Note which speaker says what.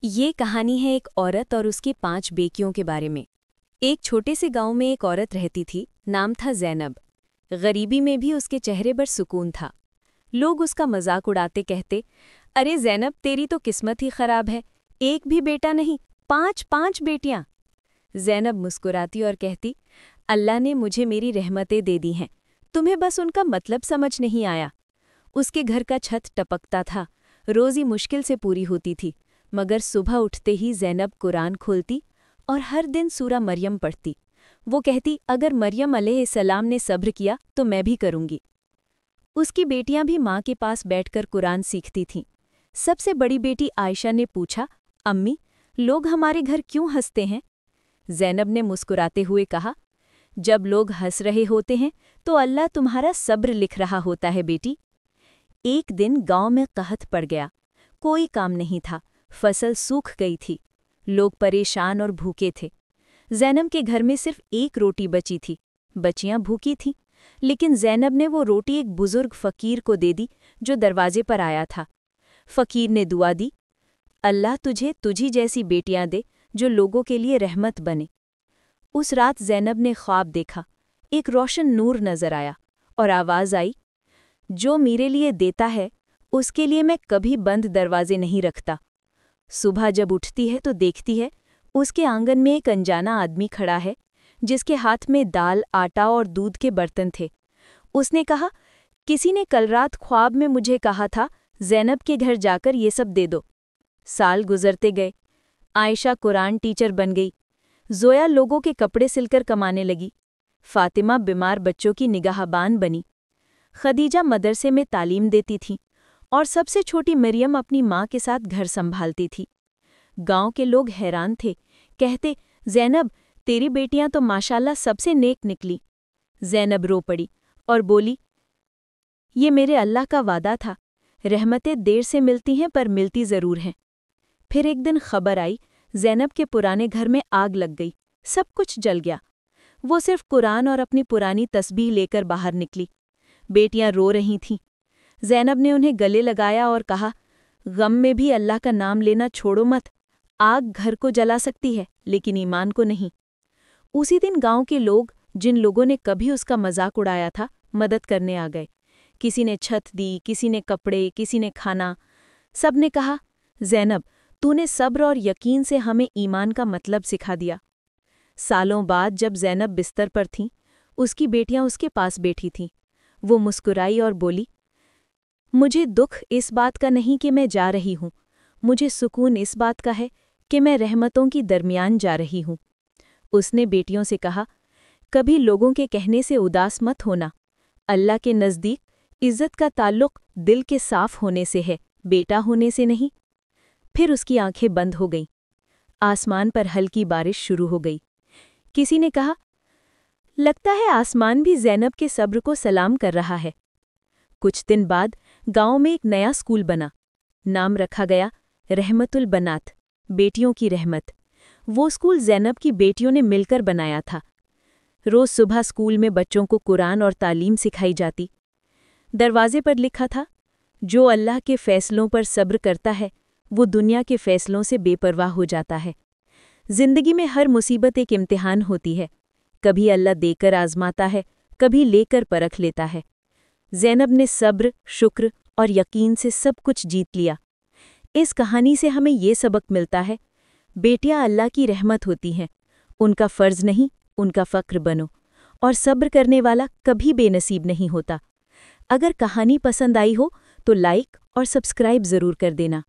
Speaker 1: ये कहानी है एक औरत और उसके 5 बेटियों के बारे में। एक छोटे से गांव में एक औरत रहती थी, नाम था ज़ैनब। गरीबी में भी उसके चेहरे पर सुकून था। लोग उसका मजाक उड़ाते कहते, अरे ज़ैनब, तेरी तो किस्मत ही खराब है, एक भी बेटा नहीं, 5 बेटियां। ज़ैनब मुस्कुराती और कहती, अल्लाह ने मुझे मेरी रहमतें दे दी हैं, तुम्हें बस उनका मतलब समझ नहीं आया। उसके घर का छत टपकता था, रोज़ी मुश्किल से पूरी होती थी, मगर सुबह उठते ही ज़ैनब कुरान खोलती और हर दिन सूरा मरियम पढ़ती। वो कहती, अगर मरियम अलैहिस्सलाम ने सब्र किया तो मैं भी करूँगी। उसकी बेटियां भी माँ के पास बैठकर कुरान सीखती थीं। सबसे बड़ी बेटी आयशा ने पूछा, अम्मी, लोग हमारे घर क्यों हंसते हैं? ज़ैनब ने मुस्कुराते हुए कहा, जब लोग हंस रहे होते हैं तो अल्लाह तुम्हारा सब्र लिख रहा होता है बेटी। एक दिन गांव में कहत पड़ गया, कोई काम नहीं था, फसल सूख गई थी, लोग परेशान और भूखे थे। ज़ैनब के घर में सिर्फ एक रोटी बची थी। बच्चियां भूखी थीं, लेकिन ज़ैनब ने वो रोटी एक बुजुर्ग फ़कीर को दे दी जो दरवाजे पर आया था। फ़कीर ने दुआ दी, अल्लाह तुझे तुझी जैसी बेटियां दे जो लोगों के लिए रहमत बने। उस रात ज़ैनब ने ख्वाब देखा, एक रोशन नूर नजर आया और आवाज़ आई, जो मेरे लिए देता है उसके लिए मैं कभी बंद दरवाजे नहीं रखता। सुबह जब उठती है तो देखती है उसके आंगन में एक अनजाना आदमी खड़ा है जिसके हाथ में दाल, आटा और दूध के बर्तन थे। उसने कहा, किसी ने कल रात ख्वाब में मुझे कहा था ज़ैनब के घर जाकर ये सब दे दो। साल गुजरते गए, आयशा कुरान टीचर बन गई, ज़ोया लोगों के कपड़े सिलकर कमाने लगी, फातिमा बीमार बच्चों की निगाहबान बनी, खदीजा मदरसे में तालीम देती थी और सबसे छोटी मरियम अपनी माँ के साथ घर संभालती थी। गांव के लोग हैरान थे, कहते, ज़ैनब, तेरी बेटियां तो माशाल्लाह सबसे नेक निकली। ज़ैनब रो पड़ी और बोली, ये मेरे अल्लाह का वादा था, रहमतें देर से मिलती हैं पर मिलती ज़रूर हैं। फिर एक दिन खबर आई, ज़ैनब के पुराने घर में आग लग गई, सब कुछ जल गया। वो सिर्फ कुरान और अपनी पुरानी तस्बीह लेकर बाहर निकली। बेटियां रो रही थीं। ज़ैनब ने उन्हें गले लगाया और कहा, गम में भी अल्लाह का नाम लेना छोड़ो मत। आग घर को जला सकती है लेकिन ईमान को नहीं। उसी दिन गांव के लोग, जिन लोगों ने कभी उसका मजाक उड़ाया था, मदद करने आ गए। किसी ने छत दी, किसी ने कपड़े, किसी ने खाना। सब ने कहा, ज़ैनब, तूने सब्र और यकीन से हमें ईमान का मतलब सिखा दिया। सालों बाद जब ज़ैनब बिस्तर पर थीं, उसकी बेटियां उसके पास बैठी थीं। वो मुस्कुराई और बोली, मुझे दुख इस बात का नहीं कि मैं जा रही हूँ, मुझे सुकून इस बात का है कि मैं रहमतों की दरमियान जा रही हूँ। उसने बेटियों से कहा, कभी लोगों के कहने से उदास मत होना। अल्लाह के नज़दीक इज़्ज़त का ताल्लुक दिल के साफ होने से है, बेटा होने से नहीं। फिर उसकी आंखें बंद हो गईं। आसमान पर हल्की बारिश शुरू हो गई। किसी ने कहा, लगता है आसमान भी ज़ैनब के सब्र को सलाम कर रहा है। कुछ दिन बाद गांव में एक नया स्कूल बना। नाम रखा गया रहमतुल बनात, बेटियों की रहमत। वो स्कूल ज़ैनब की बेटियों ने मिलकर बनाया था। रोज़ सुबह स्कूल में बच्चों को कुरान और तालीम सिखाई जाती। दरवाजे पर लिखा था, जो अल्लाह के फ़ैसलों पर सब्र करता है वो दुनिया के फ़ैसलों से बेपरवाह हो जाता है। ज़िंदगी में हर मुसीबत एक इम्तिहान होती है, कभी अल्लाह देकर आज़माता है, कभी लेकर परख लेता है। ज़ैनब ने सब्र, शुक्र और यकीन से सब कुछ जीत लिया। इस कहानी से हमें ये सबक मिलता है, बेटियां अल्लाह की रहमत होती हैं, उनका फ़र्ज़ नहीं, उनका फ़क्र बनो, और सब्र करने वाला कभी बेनसीब नहीं होता। अगर कहानी पसंद आई हो तो लाइक और सब्सक्राइब ज़रूर कर देना।